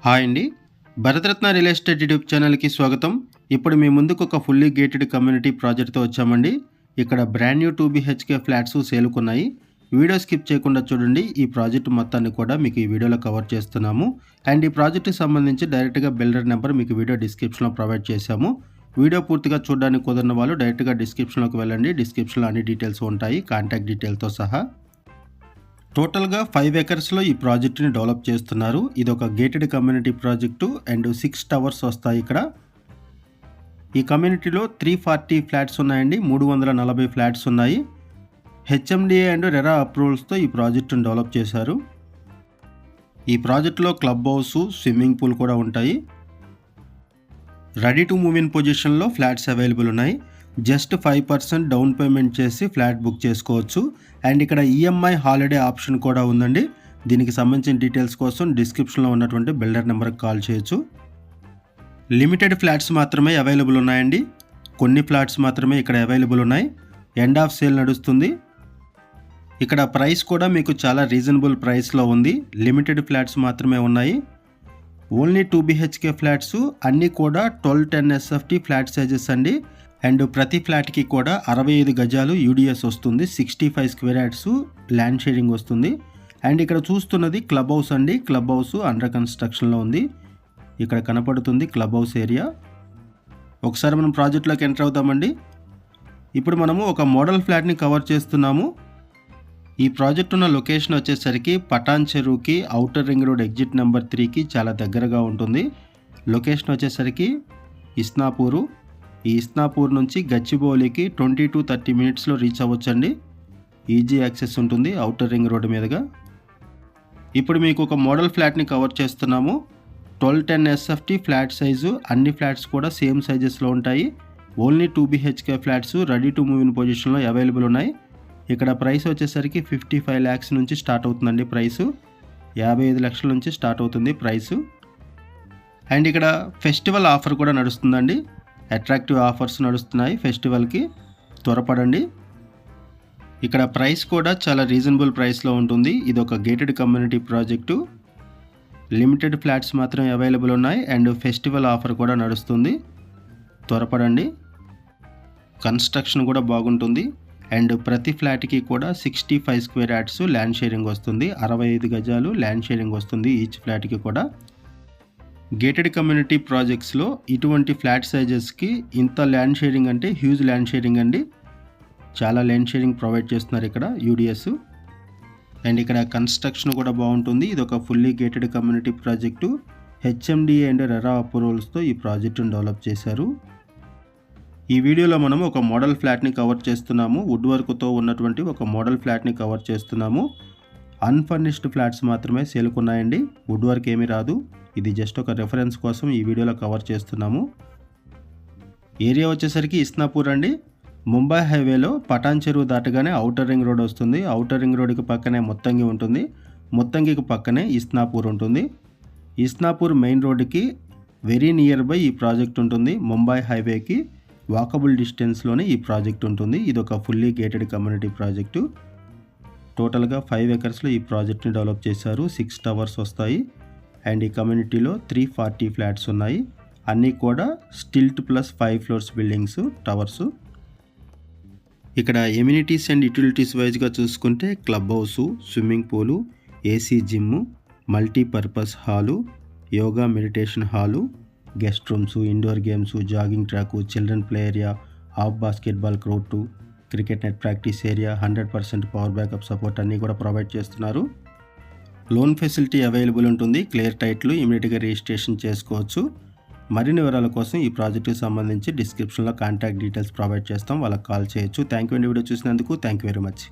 Hi అండి. Bharat Ratna real estate YouTube ఛానల్‌కి స్వాగతం. ఇప్పుడు మీ ముందుకు ఒక ఫుల్లీ గేటెడ్ కమ్యూనిటీ ప్రాజెక్ట్‌తో వచ్చామండి. ఇక్కడ బ్రాండ్ న్యూ 2 బీహెచ్‌కే ఫ్లాట్స్ సేల్‌కున్నాయి. వీడియో స్కిప్ చేయకుండా చూడండి. ఈ ప్రాజెక్ట్ మొత్తాన్ని కూడా మీకు ఈ వీడియోలో కవర్ చేస్తున్నాము. అండ్ ఈ ప్రాజెక్ట్‌కి సంబంధించి డైరెక్ట్‌గా బిల్డర్ నెంబర్ మీకు వీడియో డిస్క్రిప్షన్‌లో ప్రొవైడ్ చేశాము. వీడియో పూర్తిగా చూడడానికి కుదరని వాళ్ళు డైరెక్ట్‌గా డిస్క్రిప్షన్‌లోకి వెళ్ళండి. డిస్క్రిప్షన్‌లో అన్ని డీటెయిల్స్ ఉంటాయి, కాంటాక్ట్ డీటెయిల్‌తో సహా. టోటల్‌గా 5 ఎకర్స్‌లో ఈ ప్రాజెక్ట్‌ని డెవలప్ చేస్తున్నారు. ఇదొక gated community project and 6 towers వస్తాయి ఇక్కడ. ఈ కమ్యూనిటీలో 340 ఫ్లాట్స్ ఉన్నాయండి. 340 ఫ్లాట్స్ ఉన్నాయి. హెచ్ఎండిఏ అండ్ రెరా అప్రూవల్స్‌తో ఈ ప్రాజెక్టును డెవలప్ చేశారు. ఈ ప్రాజెక్టులో క్లబ్ హౌస్, స్విమ్మింగ్ పూల్ కూడా ఉంటాయి. రెడీ టు మూవ్ ఇన్ పొజిషన్‌లో ఫ్లాట్స్ అవైలబుల్ ఉన్నాయి. జస్ట్ 5% డౌన్ పేమెంట్ చేసి ఫ్లాట్ బుక్ చేసుకోవచ్చు. అండ్ ఇక్కడ ఈఎంఐ హాలిడే ఆప్షన్ కూడా ఉందండి. దీనికి సంబంధించిన డీటెయిల్స్ కోసం డిస్క్రిప్షన్లో ఉన్నటువంటి బిల్డర్ నెంబర్కి కాల్ చేయొచ్చు. లిమిటెడ్ ఫ్లాట్స్ మాత్రమే అవైలబుల్ ఉన్నాయండి. కొన్ని ఫ్లాట్స్ మాత్రమే ఇక్కడ అవైలబుల్ ఉన్నాయి. ఎండ్ ఆఫ్ సేల్ నడుస్తుంది. ఇక్కడ ప్రైస్ కూడా మీకు చాలా రీజనబుల్ ప్రైస్లో ఉంది. లిమిటెడ్ ఫ్లాట్స్ మాత్రమే ఉన్నాయి. ఓన్లీ 2 బీహెచ్కే ఫ్లాట్స్, అన్నీ కూడా 1210 ఎస్ఎఫ్టీ ఫ్లాట్ సైజెస్ అండి. అండ్ ప్రతి ఫ్లాట్కి కూడా 65 గజాలు యూడిఎస్ వస్తుంది. 65 స్క్వేర్ యార్డ్స్ ల్యాండ్ షేరింగ్ వస్తుంది. అండ్ ఇక్కడ చూస్తున్నది క్లబ్ హౌస్ అండి. క్లబ్ హౌస్ అండర్ కన్స్ట్రక్షన్లో ఉంది. ఇక్కడ కనపడుతుంది క్లబ్ హౌస్ ఏరియా. ఒకసారి మనం ప్రాజెక్ట్లోకి ఎంటర్ అవుతామండి. ఇప్పుడు మనము ఒక మోడల్ ఫ్లాట్ని కవర్ చేస్తున్నాము. ఈ ప్రాజెక్ట్ ఉన్న లొకేషన్ వచ్చేసరికి పటాన్ చెరువుకి outer ring road exit number 3కి చాలా దగ్గరగా ఉంటుంది. లొకేషన్ వచ్చేసరికి ఇస్నాపూరు. ఈ ఇస్నాపూర్ నుంచి గచ్చిబౌలికి 20 to 30 మినిట్స్లో రీచ్ అవ్వచ్చండి. ఈజీ యాక్సెస్ ఉంటుంది ఔటర్ రింగ్ రోడ్డు మీదుగా. ఇప్పుడు మీకు ఒక మోడల్ ఫ్లాట్ని కవర్ చేస్తున్నాము. 1210 ఎస్ఎఫ్టీ ఫ్లాట్ సైజు. అన్ని ఫ్లాట్స్ కూడా సేమ్ సైజెస్లో ఉంటాయి. Only 2 BHK flats ready to move in పొజిషన్లో అవైలబుల్ ఉన్నాయి. ఇక్కడ ప్రైస్ వచ్చేసరికి 55 lakhs నుంచి స్టార్ట్ అవుతుందండి. ప్రైసు 55 లక్షల నుంచి స్టార్ట్ అవుతుంది ప్రైసు. అండ్ ఇక్కడ ఫెస్టివల్ ఆఫర్ కూడా నడుస్తుందండి. అట్రాక్టివ్ ఆఫర్స్ నడుస్తున్నాయి ఫెస్టివల్కి, త్వరపడండి. ఇక్కడ ప్రైస్ కూడా చాలా రీజనబుల్ ప్రైస్లో ఉంటుంది. ఇది ఒక gated community project. Limited flats మాత్రమే అవైలబుల్ ఉన్నాయి. అండ్ ఫెస్టివల్ ఆఫర్ కూడా నడుస్తుంది, త్వరపడండి. కన్స్ట్రక్షన్ కూడా బాగుంటుంది. అండ్ ప్రతి ఫ్లాట్కి కూడా 65 స్క్వేర్ యార్డ్స్ ల్యాండ్ షేరింగ్ వస్తుంది. 65 గజాలు ల్యాండ్ షేరింగ్ వస్తుంది ఈచ్ ఫ్లాట్కి కూడా. గేటెడ్ కమ్యూనిటీ ప్రాజెక్ట్స్లో ఇటువంటి ఫ్లాట్ సైజెస్కి ఇంత ల్యాండ్ షేరింగ్ అంటే హ్యూజ్ ల్యాండ్ షేరింగ్ అండి. చాలా ల్యాండ్ షేరింగ్ ప్రొవైడ్ చేస్తున్నారు ఇక్కడ యూడిఎస్. అండ్ ఇక్కడ కన్స్ట్రక్షన్ కూడా బాగుంటుంది. ఇది ఒక fully gated community project. HMDA and RERA అప్రూవల్స్తో ఈ ప్రాజెక్టును డెవలప్ చేశారు. ఈ వీడియోలో మనం ఒక మోడల్ ఫ్లాట్ని కవర్ చేస్తున్నాము. వుడ్ వర్క్తో ఉన్నటువంటి ఒక మోడల్ ఫ్లాట్ని కవర్ చేస్తున్నాము. అన్ఫర్నిష్డ్ ఫ్లాట్స్ మాత్రమే సేల్కున్నాయండి. వుడ్ వర్క్ ఏమీ రాదు. ఇది జస్ట్ ఒక రెఫరెన్స్ కోసం ఈ వీడియోలో కవర్ చేస్తున్నాము. ఏరియా వచ్చేసరికి ఇస్నాపూర్ అండి. ముంబై హైవేలో పటాన్ చెరువు దాటగానే ఔటర్ రింగ్ రోడ్ వస్తుంది. ఔటర్ రింగ్ రోడ్కి పక్కనే ముత్తంగి ఉంటుంది. ముత్తంగికి పక్కనే ఇస్నాపూర్ ఉంటుంది. ఇస్నాపూర్ మెయిన్ రోడ్డుకి వెరీ నియర్ బై ఈ ప్రాజెక్ట్ ఉంటుంది. ముంబై హైవేకి వాకబుల్ డిస్టెన్స్లోనే ఈ ప్రాజెక్ట్ ఉంటుంది. ఇది ఒక ఫుల్లీ గేటెడ్ కమ్యూనిటీ ప్రాజెక్టు. టోటల్గా 5 ఎకర్స్లో ఈ ప్రాజెక్ట్ని డెవలప్ చేశారు. 6 టవర్స్ వస్తాయి. అండ్ ఈ కమ్యూనిటీలో 340 ఫ్లాట్స్ ఉన్నాయి. అన్నీ కూడా stilt plus 5 floors buildings, towers. ఇక్కడ ఎమ్యూనిటీస్ అండ్ యూటిలిటీస్ వైజ్గా చూసుకుంటే club house, swimming pool, AC gym, multipurpose hall, yoga meditation hall, guest rooms, indoor games, jogging track, children play area, half basketball court, cricket net practice area, 100% power backup support అన్నీ కూడా provide చేస్తున్నారు. Loan facility available ఉంటుంది. Clear title ఇమీడియట్గా registration చేసుకోవచ్చు. మరిన్ని వివరాల కోసం ఈ ప్రాజెక్టుకి సంబంధించి డిస్క్రిప్షన్లో కాంటాక్ట్ డీటెయిల్స్ ప్రొవైడ్ చేస్తాం, వాళ్ళకి కాల్ చేయొచ్చు. థ్యాంక్ యూ అండి వీడియో చూసినందుకు. Thank you very much.